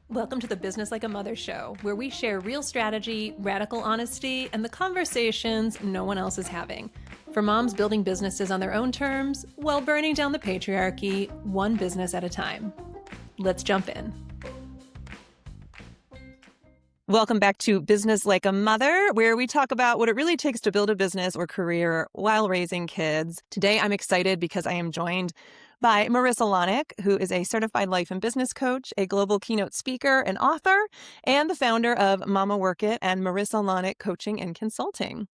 Welcome to the Business Like a Mother show, where we share real strategy, radical honesty, and the conversations no one else is having. For moms building businesses on their own terms while burning down the patriarchy, one business at a time. Let's jump in. Welcome back to Business Like a Mother, where we talk about what it really takes to build a business or career while raising kids. Today, I'm excited because I am joined by Marisa Lonic, who is a certified life and business coach, a global keynote speaker and author, and the founder of Mama Work It and Marisa Lonic Coaching and Consulting.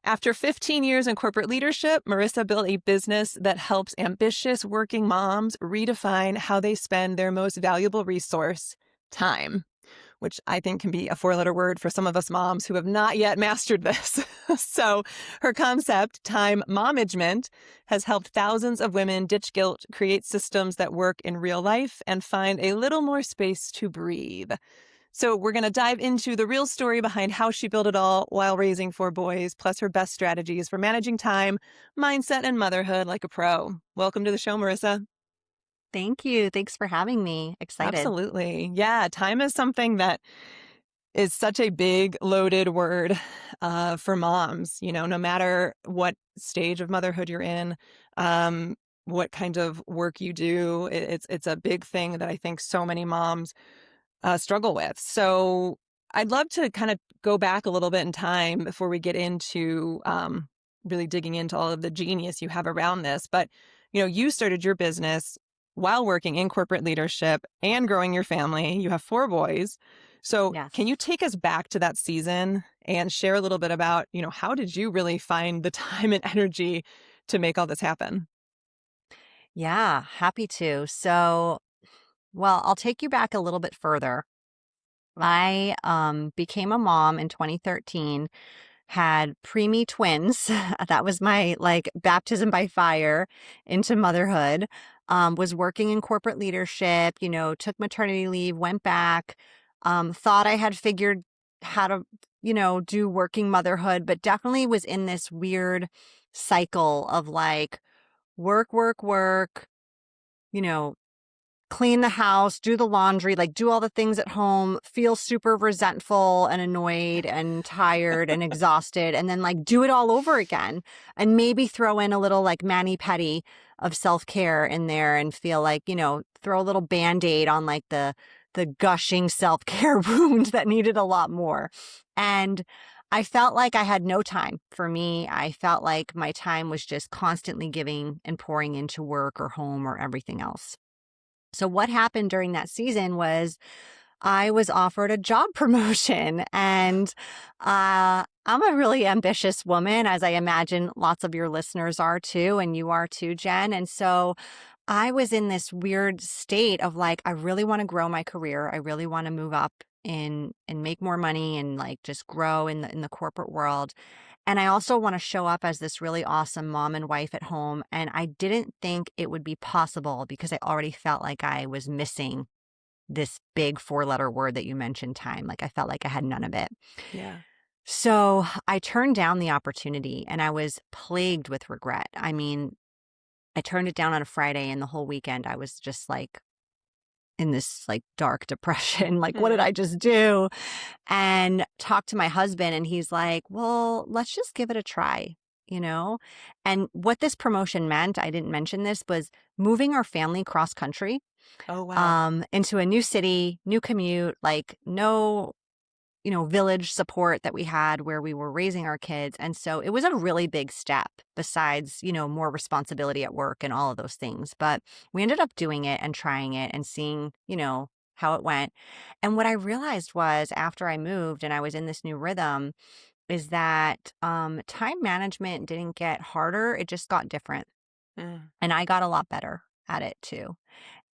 After 15 years in corporate leadership, Marisa built a business that helps ambitious working moms redefine how they spend their most valuable resource, time, which I think can be a four-letter word for some of us moms who have not yet mastered this. So her concept, time momagement, has helped thousands of women ditch guilt, create systems that work in real life, and find a little more space to breathe. So we're going to dive into the real story behind how she built it all while raising 4 boys, plus her best strategies for managing time, mindset, and motherhood like a pro. Welcome to the show, Marisa. Thank you. Thanks for having me. Excited. Absolutely. Yeah, time is something that is such a big, loaded word for moms, no matter what stage of motherhood you're in, what kind of work you do. It's a big thing that I think so many moms struggle with. So I'd love to kind of go back a little bit in time before we get into really digging into all of the genius you have around this. But, you started your business while working in corporate leadership and growing your family. You have 4 boys. So Yes. can you take us back to that season and share a little bit about, how did you really find the time and energy to make all this happen? Yeah, happy to. So, I'll take you back a little bit further. I became a mom in 2013, had preemie twins. That was my baptism by fire into motherhood. Was working in corporate leadership, took maternity leave, went back, thought I had figured how to, do working motherhood, but definitely was in this weird cycle of work, work, work, you know, clean the house, do the laundry, do all the things at home, feel super resentful and annoyed and tired and exhausted, and then do it all over again. And maybe throw in a little mani-pedi of self-care in there and feel throw a little Band-Aid on the gushing self-care wound that needed a lot more. And I felt like I had no time for me. I felt like my time was just constantly giving and pouring into work or home or everything else. So what happened during that season was I was offered a job promotion, and I'm a really ambitious woman, as I imagine lots of your listeners are too, and you are too, Jen. And so I was in this weird state of I really want to grow my career. I really want to move up and make more money and just grow in the corporate world. And I also want to show up as this really awesome mom and wife at home. And I didn't think it would be possible because I already felt like I was missing this big 4-letter word that you mentioned, time. I felt like I had none of it. Yeah. So I turned down the opportunity and I was plagued with regret. I mean, I turned it down on a Friday, and the whole weekend I was just in this dark depression. What did I just do? And talked to my husband, and he's like, well, let's just give it a try, you know? And what this promotion meant, I didn't mention this, was moving our family cross country Oh, wow. into a new city, new commute, no, village support that we had where we were raising our kids. And so it was a really big step besides, more responsibility at work and all of those things. But we ended up doing it and trying it and seeing, how it went. And what I realized was after I moved and I was in this new rhythm is that time management didn't get harder. It just got different. Mm. And I got a lot better at it too.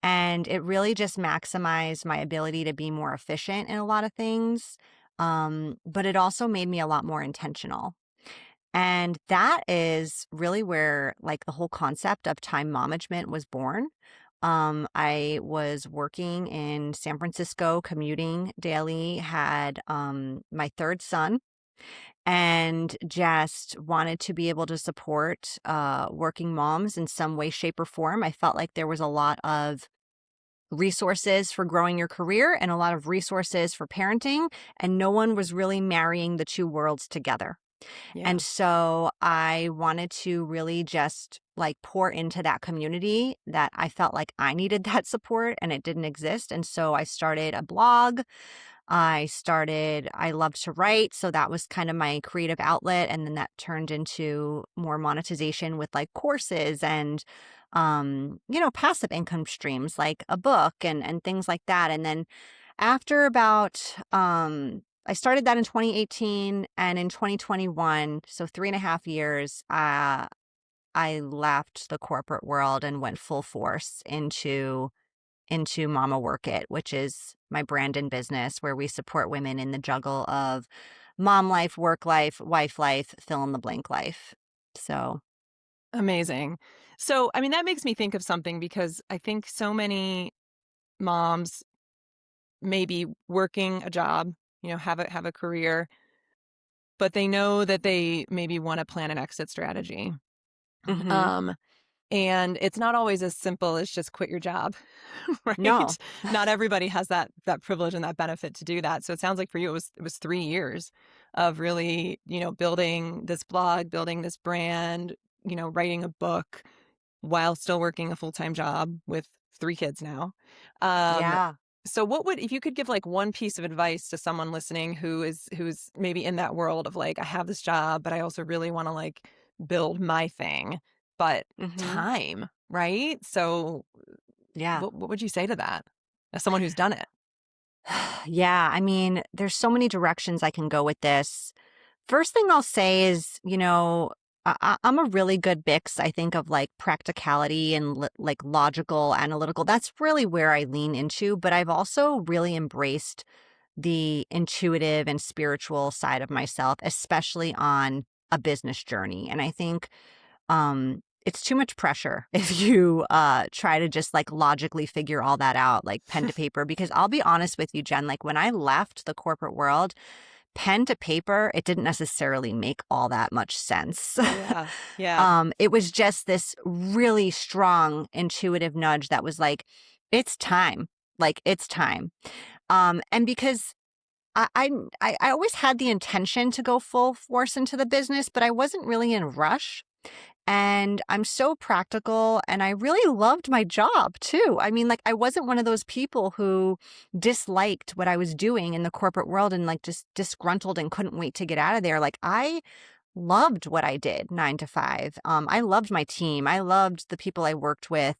And it really just maximized my ability to be more efficient in a lot of things. But it also made me a lot more intentional. And that is really where the whole concept of time management was born. I was working in San Francisco, commuting daily, had my third son, and just wanted to be able to support working moms in some way, shape, or form. I felt like there was a lot of resources for growing your career and a lot of resources for parenting, and no one was really marrying the two worlds together. Yeah. And so I wanted to really just like pour into that community that I felt like I needed that support and it didn't exist. And so I started a blog. I loved to write. So that was kind of my creative outlet. And then that turned into more monetization with like courses and, passive income streams like a book and things like that. And then after about, I started that in 2018 and in 2021, so 3.5 years, I left the corporate world and went full force into Mama Work It, which is my brand and business where we support women in the juggle of mom life, work life, wife life, fill in the blank life. So, Amazing. So, I mean, that makes me think of something because I think so many moms may be working a job, have a career, but they know that they maybe want to plan an exit strategy. mhm. Um, and it's not always as simple as just quit your job, right? No. Not everybody has that privilege and that benefit to do that. So it sounds like for you it was 3 years of really, building this blog, building this brand, writing a book while still working a full-time job with 3 kids now. Um, Yeah. so what would if you could give like one piece of advice to someone listening who's maybe in that world of like, I have this job, but I also really want to like build my thing, but Mhm. time, right? So Yeah. what would you say to that as someone who's done it? Yeah, I mean, there's so many directions I can go with this. First thing I'll say is, I'm a really good mix, I think, of like practicality and like logical, analytical. That's really where I lean into. But I've also really embraced the intuitive and spiritual side of myself, especially on a business journey. And I think it's too much pressure if you try to just like logically figure all that out, like pen to paper. Because I'll be honest with you, Jen, like when I left the corporate world, pen to paper, it didn't necessarily make all that much sense. Yeah. Yeah. It was just this really strong intuitive nudge that was like, it's time. Like it's time. And because I, I I always had the intention to go full force into the business, but I wasn't really in a rush. And I'm so practical and I really loved my job too. I mean, like I wasn't one of those people who disliked what I was doing in the corporate world and like just disgruntled and couldn't wait to get out of there. Like I loved what I did 9 to 5. I loved my team. I loved the people I worked with.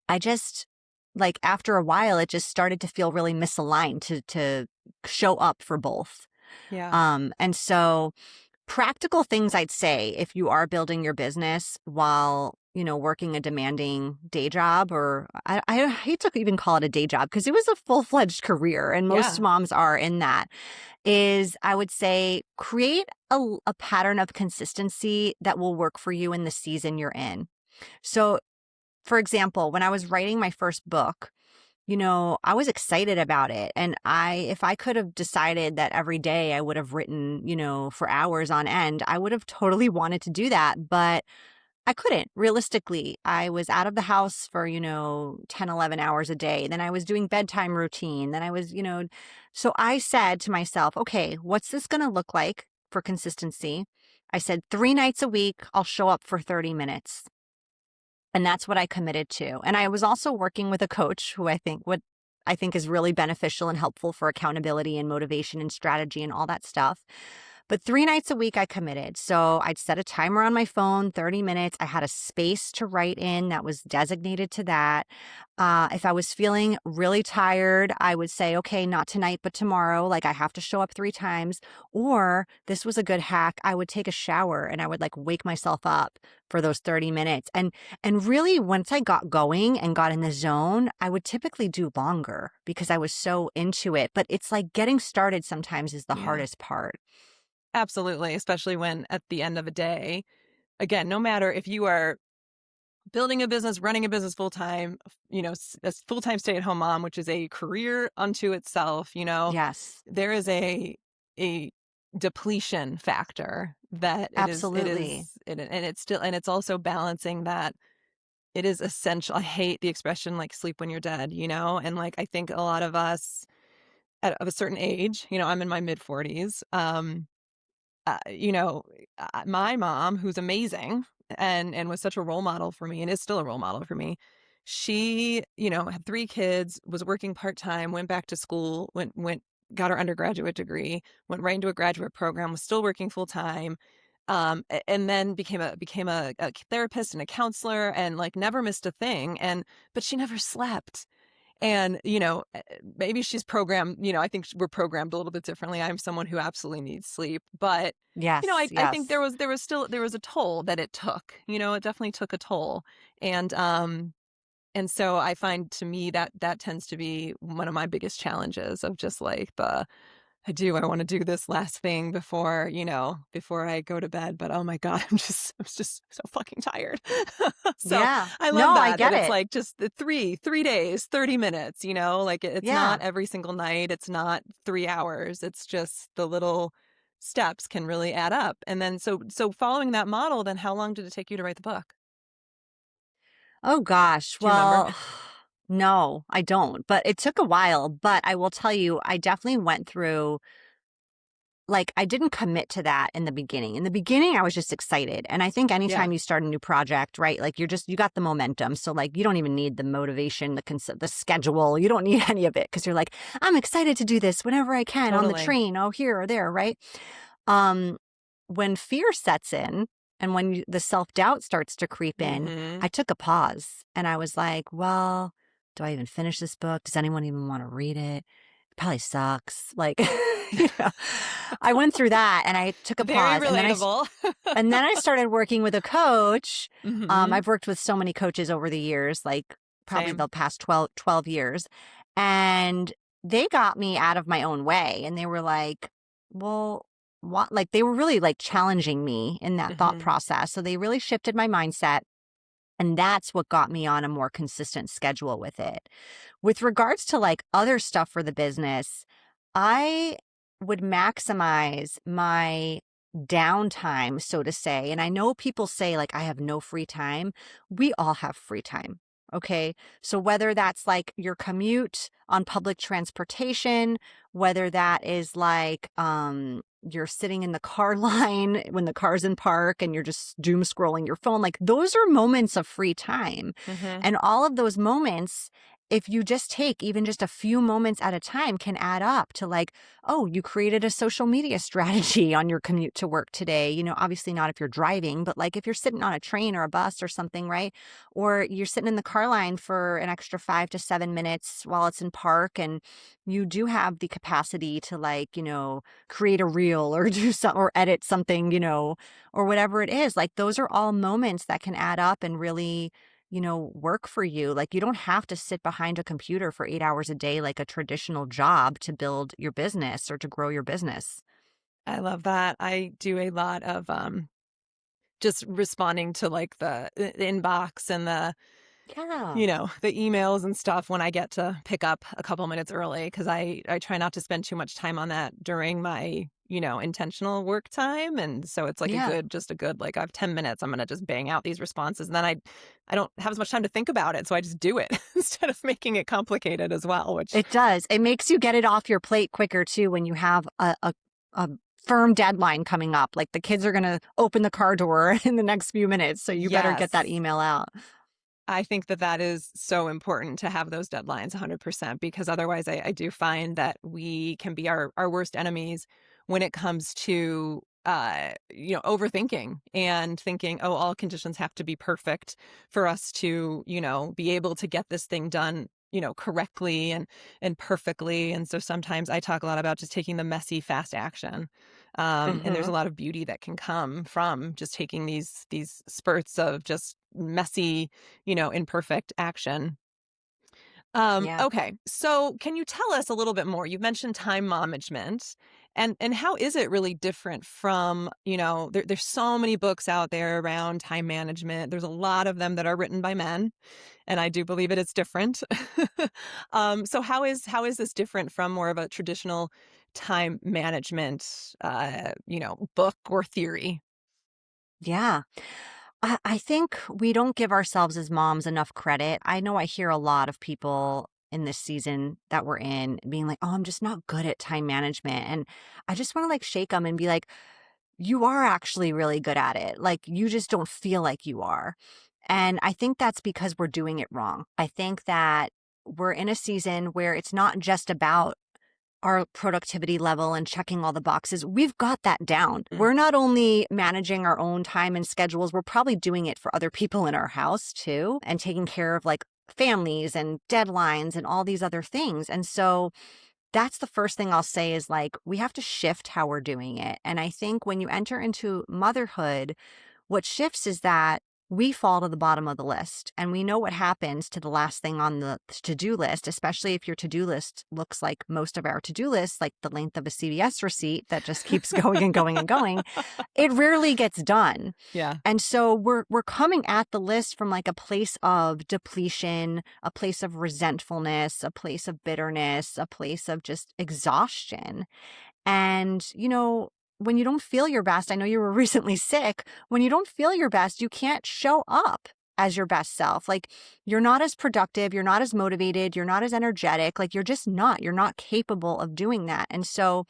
I just like after a while, it just started to feel really misaligned to show up for both. Yeah. And so practical things I'd say if you are building your business while, working a demanding day job, or I hate to even call it a day job because it was a full-fledged career and most Yeah. moms are in that, is I would say create a pattern of consistency that will work for you in the season you're in. So, for example, when I was writing my first book, I was excited about it. And if I could have decided that every day I would have written, for hours on end, I would have totally wanted to do that. But I couldn't realistically. I was out of the house for, 10, 11 hours a day. Then I was doing bedtime routine. Then I was, so I said to myself, okay, what's this going to look like for consistency? I said 3 nights a week, I'll show up for 30 minutes. And that's what I committed to. And I was also working with a coach who I think is really beneficial and helpful for accountability and motivation and strategy and all that stuff. But 3 nights a week I committed. So I'd set a timer on my phone, 30 minutes. I had a space to write in that was designated to that. If I was feeling really tired, I would say, okay, not tonight, but tomorrow. Like I have to show up 3 times. Or this was a good hack. I would take a shower and I would like wake myself up for those 30 minutes. And really once I got going and got in the zone, I would typically do longer because I was so into it. But it's like getting started sometimes is the Yeah. hardest part. Absolutely, especially when at the end of a day, again, no matter if you are building a business, running a business full time, a full time stay at home mom, which is a career unto itself, Yes, there is a depletion factor that it is, absolutely. and it's still, and it's also balancing that It is essential. I hate the expression like sleep when you're dead, and like I think a lot of us of a certain age, I'm in my mid 40s. Uh, you know, my mom, who's amazing and was such a role model for me and is still a role model for me. She, had 3 kids, was working part-time, went back to school, got her undergraduate degree, went right into a graduate program, was still working full time. And then became a therapist and a counselor and like never missed a thing. But she never slept. And, maybe she's programmed, I think we're programmed a little bit differently. I'm someone who absolutely needs sleep, but, Yes, I think yes. there was a toll that it took, it definitely took a toll. And, um, and so I find to me that that tends to be one of my biggest challenges of just like I want to do this last thing before I go to bed, but oh my God, I'm just so fucking tired. So Yeah. I No, love I that get it's it. like just the three days, 30 minutes, like it's Yeah. not every single night. It's not 3 hours. It's just the little steps can really add up. And then, so following that model, then how long did it take you to write the book? Oh gosh. Do you remember? Well, no, I don't. But it took a while. But I will tell you, I definitely went through, like, I didn't commit to that in the beginning. In the beginning, I was just excited. And I think Yeah, anytime you start a new project, right, like you got the momentum. So, like, you don't even need the motivation, the schedule. You don't need any of it because you're like, I'm excited to do this whenever I can on the totally. train, oh, here or there, right? Um, when fear sets in and when the self-doubt starts to creep in, Mm-hmm. I took a pause and I was like, well, do I even finish this book? Does anyone even want to read it? It probably sucks. Like, you know, I went through that and I took a Very pause relatable. and then I started working with a coach. Mm-hmm. I've worked with so many coaches over the years, like probably Same. the past 12 years. And they got me out of my own way. And they were like, well, what? Like they were really like challenging me in that thought Mm-hmm. process. So they really shifted my mindset. And that's what got me on a more consistent schedule with it. With regards to like other stuff for the business, I would maximize my downtime, so to say. And I know people say, like, I have no free time. We all have free time. Okay. So whether that's like your commute on public transportation, whether that is like, you're sitting in the car line when the car's in park and you're just doom scrolling your phone, like those are moments of free time. Mm-hmm. And all of those moments, if you just take even just a few moments at a time, can add up to like, oh, you created a social media strategy on your commute to work today. Obviously not if you're driving, but like if you're sitting on a train or a bus or something, right? Or you're sitting in the car line for an extra 5 to 7 minutes while it's in park and you do have the capacity to like, create a reel or do some or edit something, or whatever it is. Like those are all moments that can add up and really work for you. Like you don't have to sit behind a computer for 8 hours a day like a traditional job to build your business or to grow your business. I love that. I do a lot of just responding to like the inbox and Yeah. the emails and stuff when I get to pick up a couple minutes early because I try not to spend too much time on that during my, intentional work time. And so it's like Yeah. just a good, like I have 10 minutes, I'm gonna just bang out these responses. And then I don't have as much time to think about it. So I just do it instead of making it complicated as well, which It does. It makes you get it off your plate quicker too when you have a firm deadline coming up. Like the kids are going to open the car door in the next few minutes. So you better get that yes. email out. I think that that is so important to have those deadlines 100% because otherwise I do find that we can be our worst enemies when it comes to overthinking and thinking, oh, all conditions have to be perfect for us to, be able to get this thing done, correctly and perfectly. And so sometimes I talk a lot about just taking the messy, fast action. And there's a Hmm. lot of beauty that can come from just taking these spurts of just messy, imperfect action. Yeah. Okay. So can you tell us a little bit more? You've mentioned time management and how is it really different from, there's so many books out there around time management. There's a lot of them that are written by men, and I do believe it is different. So how is this different from more of a traditional time management, book or theory? Yeah. I think we don't give ourselves as moms enough credit. I know I hear a lot of people in this season that we're in being like, oh, I'm just not good at time management. And I just want to like shake them and be like, you are actually really good at it. Like, you just don't feel like you are. And I think that's because we're doing it wrong. I think that we're in a season where it's not just about our productivity level and checking all the boxes. We've got that down. Mm. We're not only managing our own time and schedules, we're probably doing it for other people in our house too, and taking care of like families and deadlines and all these other things. And so that's the first thing I'll say is like, we have to shift how we're doing it. And I think when you enter into motherhood, what shifts is that we fall to the bottom of the list, and we know what happens to the last thing on the to-do list, especially if your to-do list looks like most of our to-do lists, like the length of a CVS receipt that just keeps going and going and going. It rarely gets done. Yeah. And so we're coming at the list from like a place of depletion, a place of resentfulness, a place of bitterness, a place of just exhaustion. And, when you don't feel your best, I know you were recently sick. When you don't feel your best, you can't show up as your best self. Like, you're not as productive, you're not as motivated, you're not as energetic. Like, you're just not. You're not capable of doing that. And so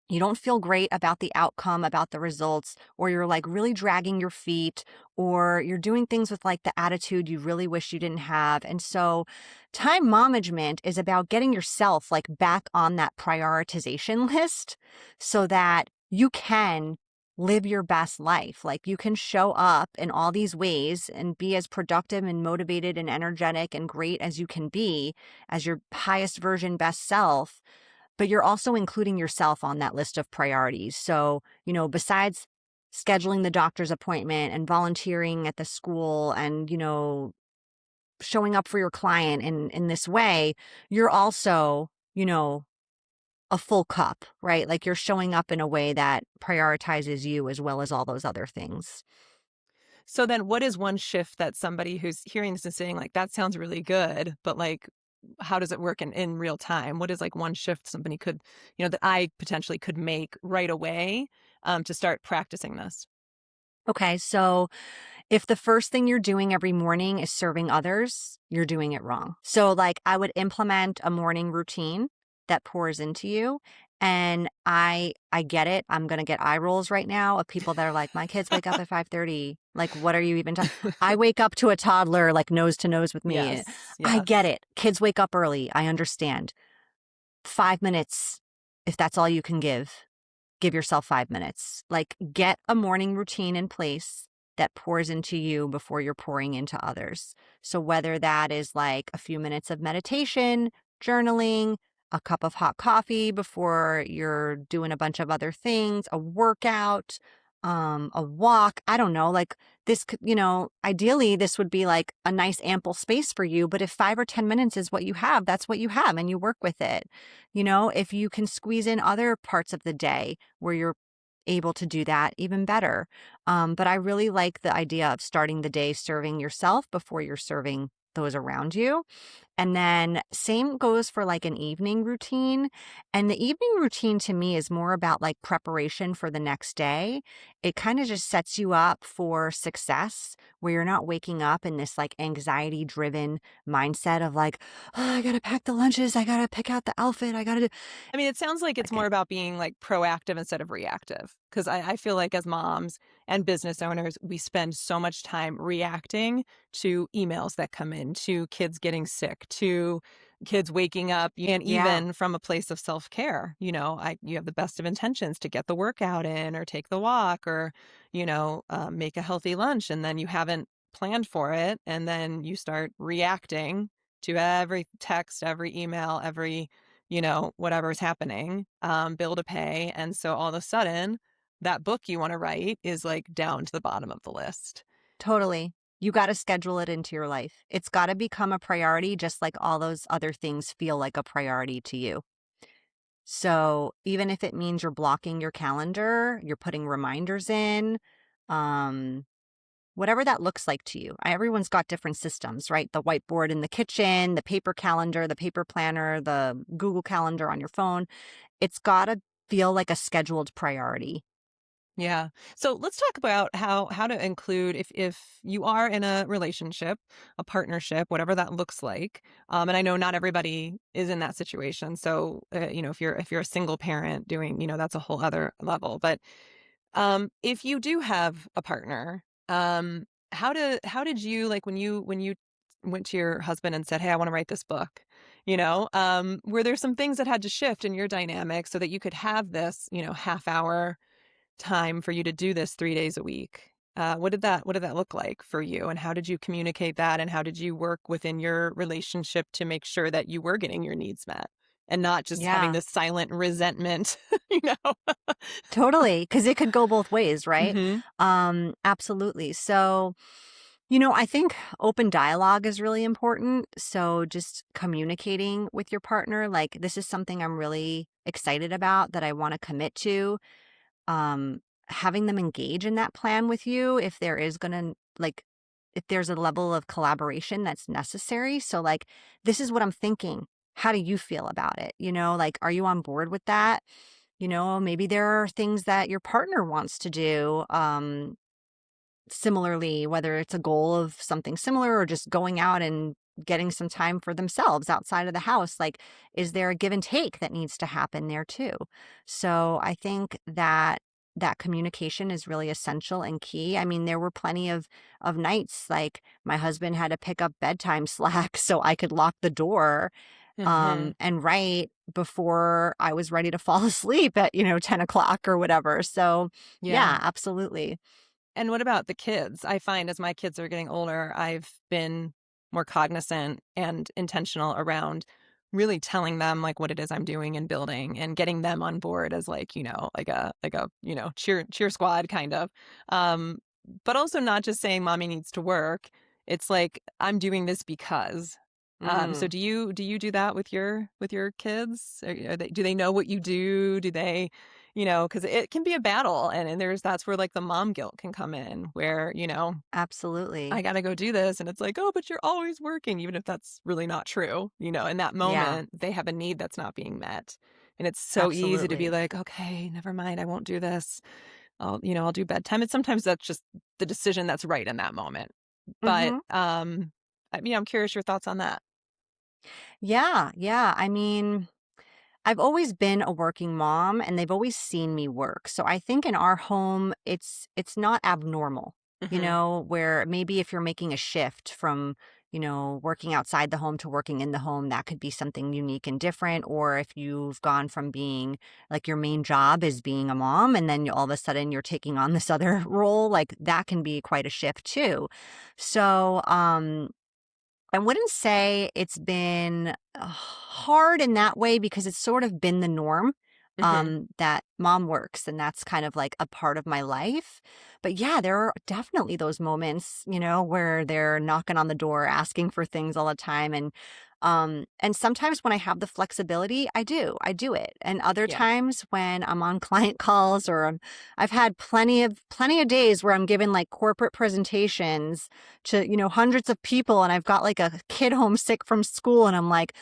you don't feel great about the outcome, about the results, or you're like really dragging your feet, or you're doing things with like the attitude you really wish you didn't have. And so time momagement is about getting yourself like back on that prioritization list so that you can live your best life. Like, you can show up in all these ways and be as productive and motivated and energetic and great as you can be, as your highest version best self, but you're also including yourself on that list of priorities. So, besides scheduling the doctor's appointment and volunteering at the school and, showing up for your client in this way, you're also, a full cup, right? Like, you're showing up in a way that prioritizes you as well as all those other things. So then what is one shift that somebody who's hearing this and saying like, that sounds really good, but like, how does it work in real time? What is like one shift somebody could, that I potentially could make right away to start practicing this? Okay, so if the first thing you're doing every morning is serving others, you're doing it wrong. So, like, I would implement a morning routine that pours into you. And I get it. I'm gonna get eye rolls right now of people that are like, my kids wake up at 5:30. Like, what are you even talking? I wake up to a toddler like nose to nose with me. Yes, I get yes. it. Kids wake up early. I understand. 5 minutes, if that's all you can give yourself 5 minutes. Like, get a morning routine in place that pours into you before you're pouring into others. So whether that is like a few minutes of meditation, journaling, a cup of hot coffee before you're doing a bunch of other things, a workout, a walk, I don't know, like, this could, ideally this would be like a nice ample space for you, but if 5 or 10 minutes is what you have, that's what you have and you work with it. If you can squeeze in other parts of the day where you're able to do that, even better. But I really like the idea of starting the day serving yourself before you're serving those around you. And then same goes for like an evening routine. And the evening routine to me is more about like preparation for the next day. It kind of just sets you up for success where you're not waking up in this like anxiety driven mindset of like, oh, I got to pack the lunches. I got to pick out the outfit. I got to do I mean, it sounds like it's like more about being like proactive instead of reactive. Because I feel like as moms and business owners, we spend so much time reacting to emails that come in, to kids getting sick, to kids waking up, and yeah, even from a place of self care. You have the best of intentions to get the workout in, or take the walk, or make a healthy lunch, and then you haven't planned for it, and then you start reacting to every text, every email, every whatever's happening, bill to pay. And so all of a sudden, that book you want to write is like down to the bottom of the list. totally. You got to schedule it into your life. It's got to become a priority, just like all those other things feel like a priority to you. So even if it means you're blocking your calendar, you're putting reminders in, um, whatever that looks like to you. Everyone's got different systems, right? The whiteboard in the kitchen, the paper calendar, the paper planner, the Google Calendar on your phone. It's got to feel like a scheduled priority. Yeah. So let's talk about how to include if you are in a relationship, a partnership, whatever that looks like. And I know not everybody is in that situation. So if you're a single parent doing, that's a whole other level. But if you do have a partner, how did you like when you went to your husband and said, "Hey, I want to write this book." Were there some things that had to shift in your dynamic so that you could have this, half hour time for you to do this 3 days a week? What did that look like for you, and how did you communicate that, and how did you work within your relationship to make sure that you were getting your needs met and not just having Yeah. this silent resentment, you know? Totally, because it could go both ways, right? Mhm. Absolutely. So, I think open dialogue is really important. So, just communicating with your partner, like, this is something I'm really excited about that I want to commit to. Um, Having them engage in that plan with you if there is going to, like, if there's a level of collaboration that's necessary. So, like, this is what I'm thinking. How do you feel about it? Like, are you on board with that? Maybe there are things that your partner wants to do similarly, whether it's a goal of something similar or just going out and getting some time for themselves outside of the house. Like, is there a give and take that needs to happen there too? So I think that communication is really essential and key. I mean, there were plenty of nights like my husband had to pick up bedtime slack so I could lock the door Mhm. and write before I was ready to fall asleep at, 10 o'clock or whatever. So, Yeah. yeah, absolutely. And what about the kids? I find as my kids are getting older, I've been more cognizant and intentional around really telling them like what it is I'm doing and building and getting them on board as like, like a cheer squad kind of. Um, but also not just saying mommy needs to work. It's like I'm doing this because. So Mm, do you do that with your kids? Do they know what you do? Do they because it can be a battle, and that's where, like, the mom guilt can come in where, absolutely. I gotta go do this, and it's like, "Oh, but you're always working," even if that's really not true, in that Yeah, moment, they have a need that's not being met, and it's so easy to be absolutely. like, "Okay, never mind, I won't do this. I'll do bedtime," and sometimes that's just the decision that's right in that moment, but, Mhm. I'm curious your thoughts on that. Yeah, yeah. I mean, I've always been a working mom and they've always seen me work. So I think in our home it's not abnormal, Mhm. where maybe if you're making a shift from, working outside the home to working in the home, that could be something unique and different. Or if you've gone from being like your main job is being a mom and then all of a sudden you're taking on this other role, like that can be quite a shift too. So, I wouldn't say it's been hard in that way because it's sort of been the norm Mhm. that mom works and that's kind of like a part of my life. But yeah, there are definitely those moments, where they're knocking on the door asking for things all the time and sometimes when I have the flexibility, I do it. And other Yeah. times when I'm on client calls or I've had plenty of days where I'm giving like corporate presentations to, hundreds of people and I've got like a kid homesick from school and I'm like,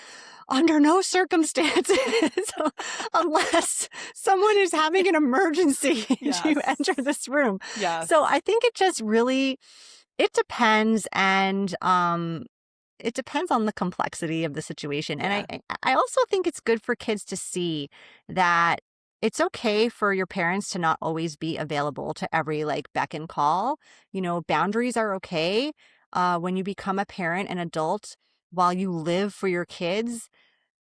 under no circumstances, unless someone is having an emergency, do you Yes. enter this room. So Yes. I think it just really it depends and it depends on the complexity of the situation. And Yeah. I also think it's good for kids to see that it's okay for your parents to not always be available to every like beck and call. Boundaries are okay. When you become a parent and adult, while you live for your kids,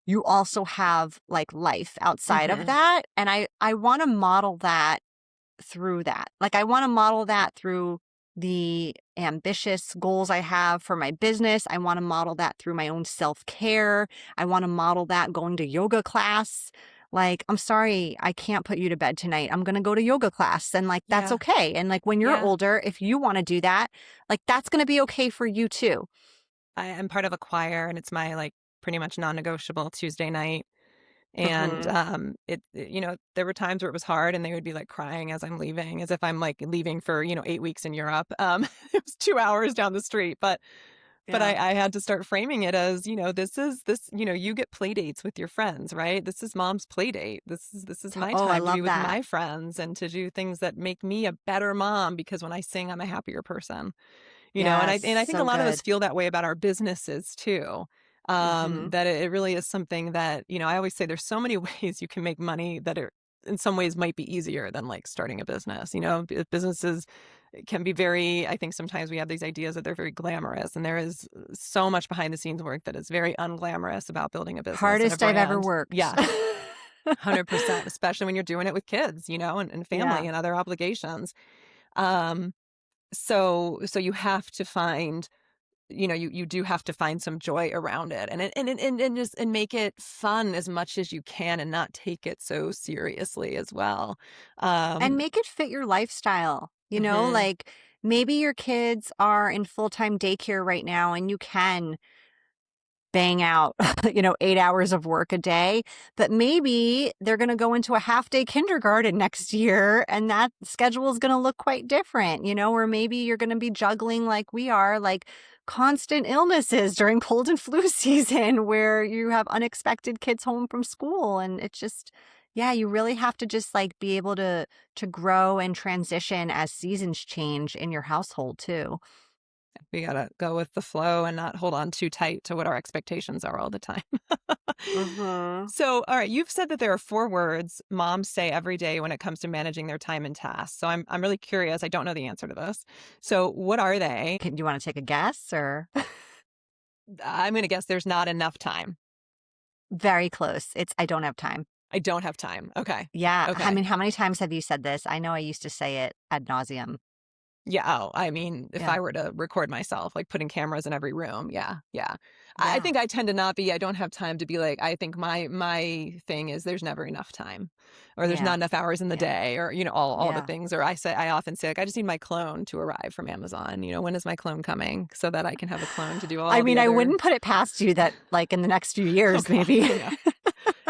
you also have like life outside of Mhm. that. And I want to model that through that. Like, I wanna model that through the ambitious goals I have for my business. I wanna model that through my own self-care. I wanna model that going to yoga class. Like, "I'm sorry, I can't put you to bed tonight. I'm gonna go to yoga class," and, like, that's Yeah. okay. And, like, when you're Yeah. older, if you wanna do that, like, that's gonna be okay for you too. I am part of a choir, and it's my, like, pretty much non-negotiable Tuesday night, and, Mhm. there were times where it was hard, and they would be, like, crying as I'm leaving, as if I'm, like, leaving for, 8 weeks in Europe. It was 2 hours down the street, but But Yeah. I had to start framing it as, you get play dates with your friends, right? This is mom's play date. This is my Oh, I time to be love with that. my friends and to do things that make me a better mom because when I sing, I'm a happier person. And I Yes, and I think a so lot of us good. feel that way about our businesses too. Mhm. That it really is something that, I always say there's so many ways you can make money that are in some ways might be easier than like starting a business. Businesses can be very, I think sometimes we have these ideas that they're very glamorous and there is so much behind the scenes work that is very unglamorous about building a business and a Hardest I've ever brand. worked. Yeah. 100%, especially when you're doing it with kids, and family Yeah. and other obligations. Um, so you have to find, you do have to find some joy around it and just and make it fun as much as you can and not take it so seriously as well. And Um, make it fit your lifestyle. mhm, Like maybe your kids are in full-time daycare right now and you can bang out, 8 hours of work a day, but maybe they're going to go into a half day kindergarten next year and that schedule is going to look quite different, or maybe you're going to be juggling like we are, like constant illnesses during cold and flu season where you have unexpected kids home from school. And it's just, yeah, you really have to just like be able to grow and transition as seasons change in your household too. we gotta go with the flow and not hold on too tight to what our expectations are all the time. Mhm. So, all right, you've said that there are 4 words moms say every day when it comes to managing their time and tasks. So I'm really curious. I don't know the answer to this. So what are they? Do you want to take a guess or? I'm gonna guess there's not enough time. Very close. It's I don't have time. I don't have time. Okay. Yeah. I Okay. mean, how many times have you said this? I know I used to say it ad nauseum. Yeah. Oh, I mean, if Yeah. I were to record myself, like putting cameras in every room, yeah, yeah. I Yeah. think I tend to not be. I don't have time to be like. I think my thing is there's never enough time, or there's not Yeah. enough hours in the Yeah. day, or all the Yeah. things. Or I often say like I just need my clone to arrive from Amazon. When is my clone coming so that I can have a clone to do I all the mean, I other. wouldn't put it past you that like in the next few Oh years, God, maybe. I know.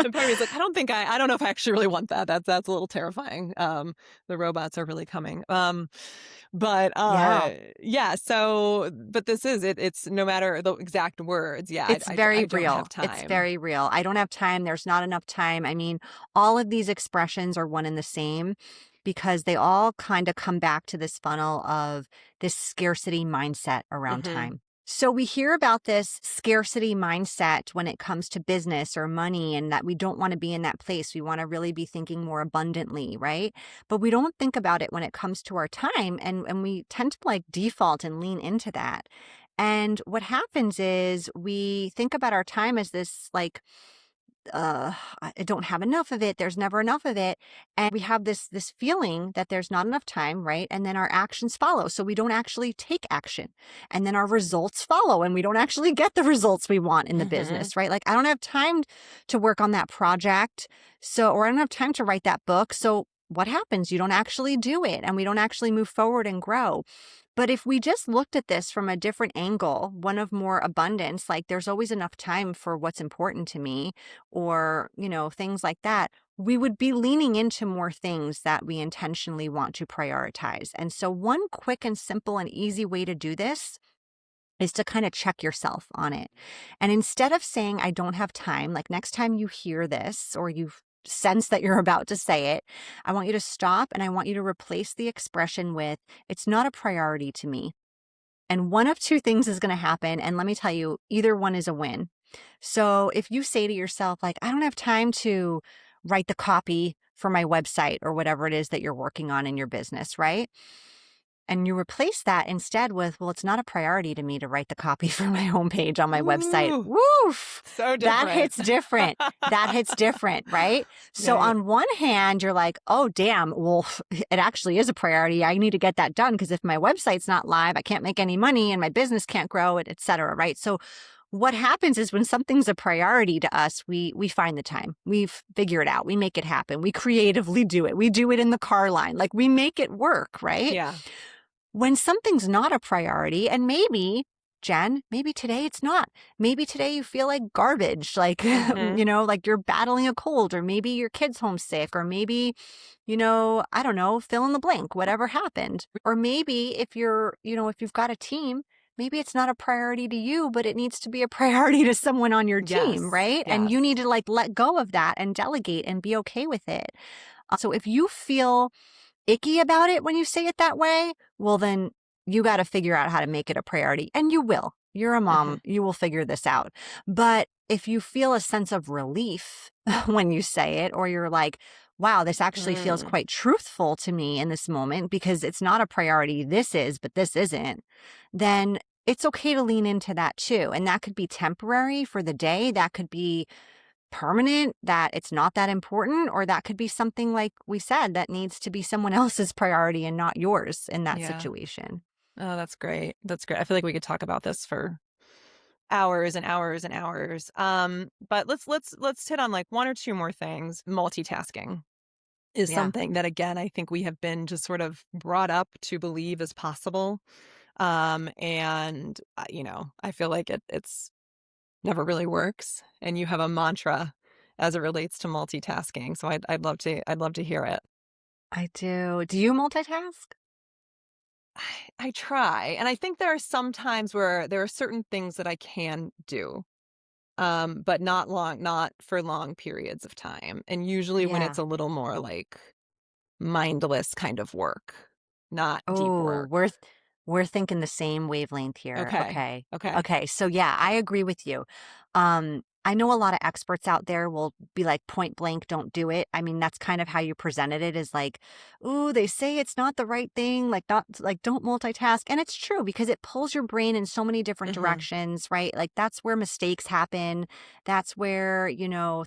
And part of me is like, I don't know if I actually really want that. That's a little terrifying. The robots are really coming. But Yeah. yeah. So, but this is it. It's no matter the exact words. Yeah, It's very I don't have real. It's time. very real. I don't have time. There's not enough time. I mean, all of these expressions are one and the same because they all kind of come back to this funnel of this scarcity mindset around Hmm. time. So we hear about this scarcity mindset when it comes to business or money and that we don't want to be in that place. We want to really be thinking more abundantly, right? But we don't think about it when it comes to our time and we tend to like default and lean into that. And what happens is we think about our time as this like I don't have enough of it. There's never enough of it. And we have this feeling that there's not enough time, right? And then our actions follow. So we don't actually take action. And then our results follow and we don't actually get the results we want in the Hmm. business, right? Like I don't have time to work on that project. Or I don't have time to write that book. So what happens? You don't actually do it and we don't actually move forward and grow. But if we just looked at this from a different angle, one of more abundance, like there's always enough time for what's important to me or, things like that, we would be leaning into more things that we intentionally want to prioritize. And so, one quick and simple and easy way to do this is to kind of check yourself on it. And instead of saying, I don't have time, like next time you hear this or you sense that you're about to say it, I want you to stop and I want you to replace the expression with, it's not a priority to me. And one of two things is going to happen. And let me tell you, either one is a win. So if you say to yourself, like, I don't have time to write the copy for my website or whatever it is that you're working on in your business, right? And you replace that instead with, well, it's not a priority to me to write the copy for my homepage on my website. Ooh, Woof! so That different. hits different. That hits different, right? So Right. on one hand, you're like, oh, damn, well, it actually is a priority. I need to get that done because if my website's not live, I can't make any money and my business can't grow, et cetera, right? So what happens is when something's a priority to us, we find the time. We figure it out. We make it happen. We creatively do it. We do it in the car line. Like we make it work, right? Yeah. When something's not a priority, and maybe, Jen, maybe today it's not. Maybe today you feel like garbage, like, Hmm. like you're battling a cold, or maybe your kid's homesick, or maybe, I don't know, fill in the blank, whatever happened. Or maybe if you've got a team, maybe it's not a priority to you, but it needs to be a priority to someone on your team, Yes. right? And Yes. you need to like let go of that and delegate and be okay with it. So if you feel icky about it when you say it that way, well, then you got to figure out how to make it a priority. And you will. You're a Hmm. mom. You will figure this out. But if you feel a sense of relief when you say it, or you're like, wow, this actually feels Mm. quite truthful to me in this moment because it's not a priority. This is, but this isn't, then it's okay to lean into that too. And that could be temporary for the day. That could be permanent, that it's not that important, or that could be something like we said that needs to be someone else's priority and not yours in that Yeah. situation. Oh, that's great. That's great. I feel like we could talk about this for hours and hours and hours. But let's hit on like one or two more things. Multitasking is Yeah. something that again I think we have been just sort of brought up to believe is possible. And I feel like it's never really works. And you have a mantra as it relates to multitasking. So I'd love to hear it. I do. Do you multitask? I try, and I think there are some times where there are certain things that I can do. But not for long periods of time. And usually when Yeah. it's a little more like mindless kind of work, not deep Oh, work. we're thinking the same wavelength here. Okay. Okay. Okay. Okay. So yeah, I agree with you. I know a lot of experts out there will be like point blank, don't do it. I mean, that's kind of how you presented it is like, ooh, they say it's not the right thing, like not like don't multitask. And it's true because it pulls your brain in so many different Mhm. directions, right? Like that's where mistakes happen. That's where,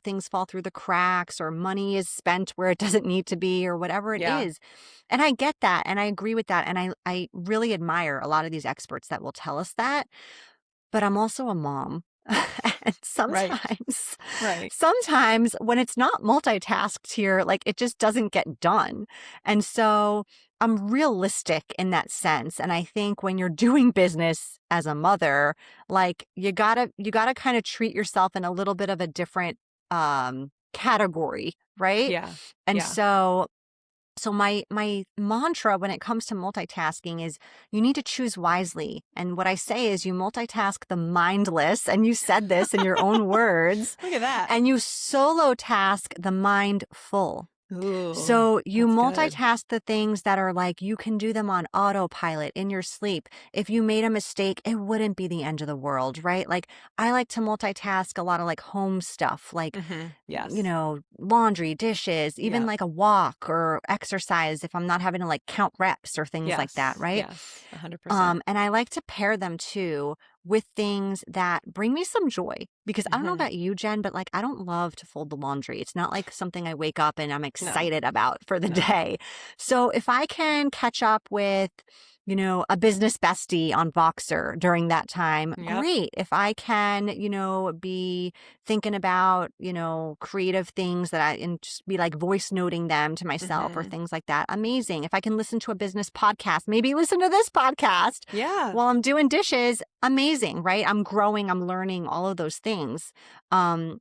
things fall through the cracks or money is spent where it doesn't need to be or whatever it Yeah. is. And I get that and I agree with that. And I really admire a lot of these experts that will tell us that. But I'm also a mom. And Right. sometimes, Right. sometimes when it's not multitasked here, like it just doesn't get done. And so I'm realistic in that sense. And I think when you're doing business as a mother, like you gotta kind of treat yourself in a little bit of a different category, right? Yeah. And Yeah. so my mantra when it comes to multitasking is you need to choose wisely. And what I say is you multitask the mindless, and you said this in your own words, Look at that. and you solo task the mindful. Ooh, So you that's good. multitask the things that are like you can do them on autopilot in your sleep. If you made a mistake, it wouldn't be the end of the world, right? Like I like to multitask a lot of like home stuff, like Yes. laundry, dishes, even Yep. like a walk or exercise if I'm not having to like count reps or things like that, Yes. right? Yes. 100%. And I like to pair them too with things that bring me some joy because I don't know Mhm. about you, Jen, but like I don't love to fold the laundry. It's not like something I wake up and I'm No. excited about for the No. day. So if I can catch up with, a business bestie on Voxer during that time, Yep. great. If I can, be thinking about, creative things that and just be like voice noting them to myself or Mhm. things like that, amazing. If I can listen to a business podcast, maybe listen to this podcast Yeah. while I'm doing dishes, amazing, right? I'm growing, I'm learning all of those things. Um,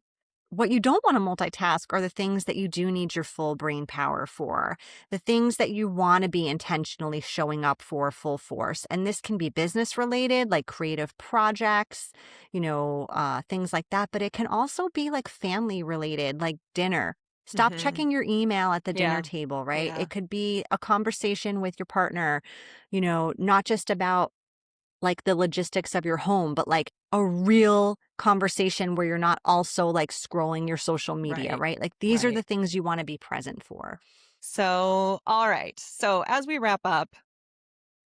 what you don't want to multitask are the things that you do need your full brain power for, the things that you want to be intentionally showing up for full force. And this can be business related, like creative projects, things like that. But it can also be like family related, like dinner. Stop Mhm. checking your email at the dinner Yeah. table, right? Yeah. It could be a conversation with your partner, not just about like the logistics of your home, but like a real conversation where you're not also like scrolling your social media, Right. right? Like these are Right. the things you want to be present for. So, all right. So, as we wrap up,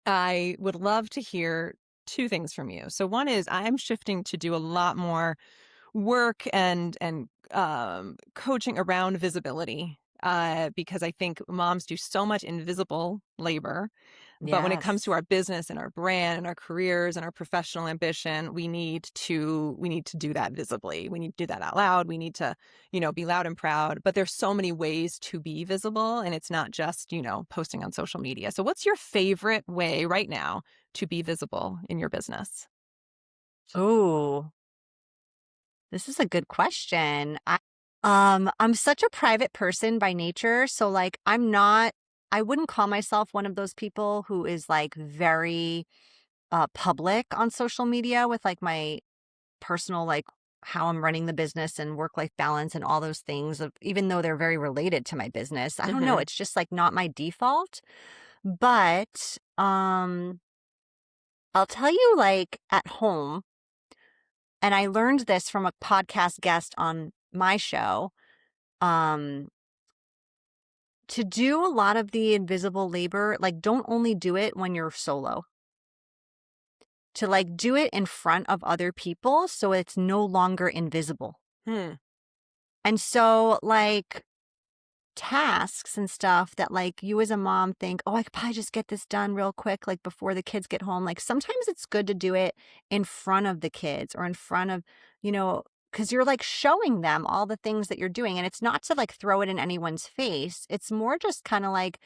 I would love to hear two things from you. So, one is I'm shifting to do a lot more work and coaching around visibility because I think moms do so much invisible labor. But when it comes to Yes. our business and our brand and our careers and our professional ambition, we need to do that visibly. We need to do that out loud. We need to, be loud and proud. But there's so many ways to be visible, and it's not just, posting on social media. So what's your favorite way right now to be visible in your business? Oh, this is a good question. I'm such a private person by nature, so like I wouldn't call myself one of those people who is like very public on social media with like my personal, like how I'm running the business and work-life balance and all those things, of even though they're very related to my business. I don't know, Hmm. it's just like not my default. But I'll tell you, like at home, and I learned this from a podcast guest on my show, um to do a lot of the invisible labor, like don't only do it when you're solo. To like do it in front of other people so it's no longer invisible. Hmm. And so like tasks and stuff that like you as a mom think, oh, I could probably just get this done real quick, like before the kids get home. Like sometimes it's good to do it in front of the kids or in front of, because you're like showing them all the things that you're doing. And it's not to like throw it in anyone's face. It's more just kind of like,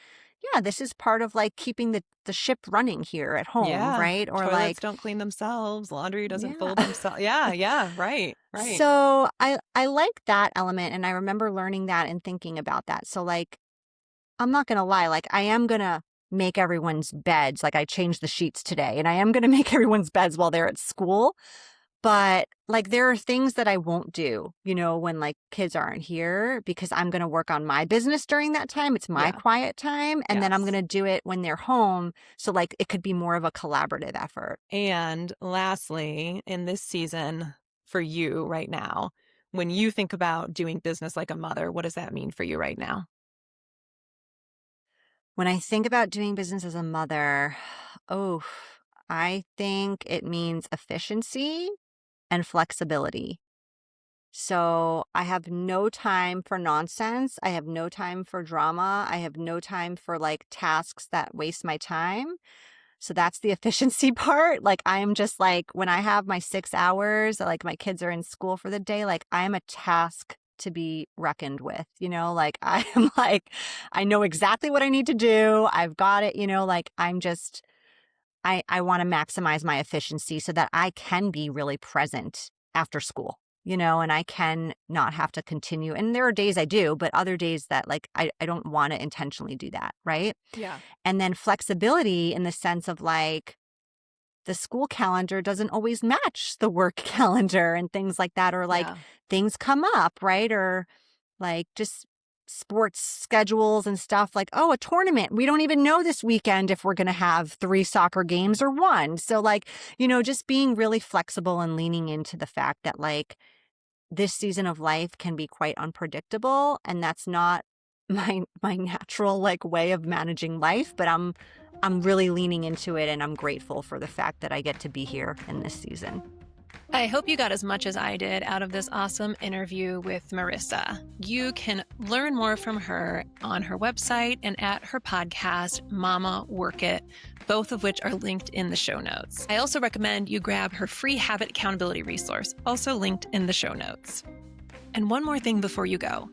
yeah, this is part of like keeping the ship running here at home, Yeah. right? Or Toilets like, don't clean themselves. Laundry doesn't yeah. fold themselves. Yeah. Yeah. Right. Right. So I like that element, and I remember learning that and thinking about that. So like I'm not gonna lie, like I am gonna make everyone's beds. Like I changed the sheets today, and I am gonna make everyone's beds while they're at school. But like there are things that I won't do, when like kids aren't here, because I'm gonna work on my business during that time. It's my Yeah. quiet time, and then I'm Yes. gonna do it when they're home. So like it could be more of a collaborative effort. And lastly, in this season for you right now, when you think about doing business like a mother, what does that mean for you right now? When I think about doing business as a mother, oh, I think it means efficiency and flexibility. So I have no time for nonsense. I have no time for drama. I have no time for like tasks that waste my time. So that's the efficiency part. Like I am just like, when I have my 6 hours, like my kids are in school for the day, like I am a task to be reckoned with, like I am like, I know exactly what I need to do. I've got it, like I'm just, I want to maximize my efficiency so that I can be really present after school, and I can not have to continue. And there are days I do, but other days that like I don't want to intentionally do that. Right. Yeah. And then flexibility in the sense of like the school calendar doesn't always match the work calendar and things like that, or like Yeah. things come up, right? Or like just sports schedules and stuff like, oh, a tournament. We don't even know this weekend if we're going to have 3 soccer games or 1. So like, just being really flexible and leaning into the fact that like this season of life can be quite unpredictable, and that's not my natural like way of managing life, but I'm really leaning into it, and I'm grateful for the fact that I get to be here in this season. I hope you got as much as I did out of this awesome interview with Marisa. You can learn more from her on her website and at her podcast, Mama Work It, both of which are linked in the show notes. I also recommend you grab her free habit accountability resource, also linked in the show notes. And one more thing before you go.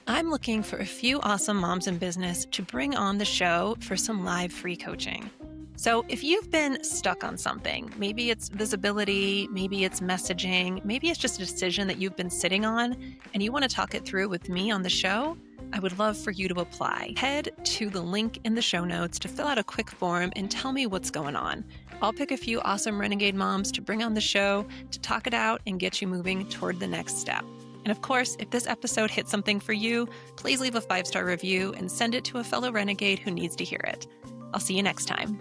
I'm looking for a few awesome moms in business to bring on the show for some live free coaching. So if you've been stuck on something, maybe it's visibility, maybe it's messaging, maybe it's just a decision that you've been sitting on and you want to talk it through with me on the show, I would love for you to apply. Head to the link in the show notes to fill out a quick form and tell me what's going on. I'll pick a few awesome renegade moms to bring on the show to talk it out and get you moving toward the next step. And of course, if this episode hit something for you, please leave a 5-star review and send it to a fellow renegade who needs to hear it. I'll see you next time.